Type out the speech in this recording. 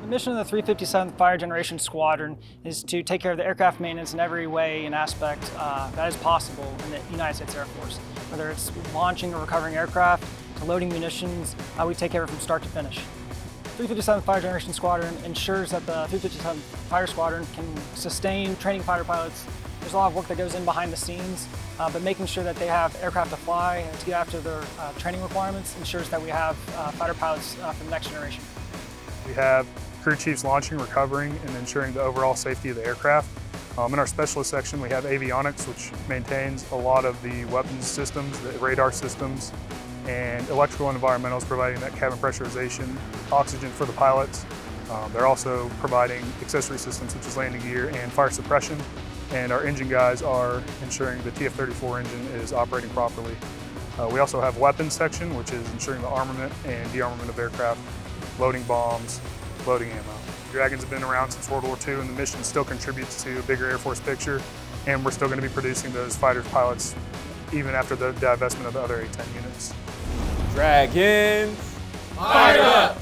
The mission of the 357th Fighter Generation Squadron is to take care of the aircraft maintenance in every way and aspect that is possible in the United States Air Force. Whether it's launching or recovering aircraft, to loading munitions, we take care of it from start to finish. 357th Fighter Generation Squadron ensures that the 357th Fighter Squadron can sustain training fighter pilots. There's a lot of work that goes in behind the scenes, but making sure that they have aircraft to fly and to get after their training requirements ensures that we have fighter pilots for the next generation. We have crew chiefs launching, recovering, and ensuring the overall safety of the aircraft. In our specialist section, we have avionics, which maintains a lot of the weapons systems, the radar systems, and electrical and environmentals, providing that cabin pressurization, oxygen for the pilots. They're also providing accessory systems such as landing gear and fire suppression. And our engine guys are ensuring the TF-34 engine is operating properly. We also have weapons section, which is ensuring the armament and de-armament of aircraft, loading bombs, loading ammo. Dragons have been around since World War II, and the mission still contributes to a bigger Air Force picture, and we're still going to be producing those fighter pilots even after the divestment of the other A-10 units. Dragons, fired up!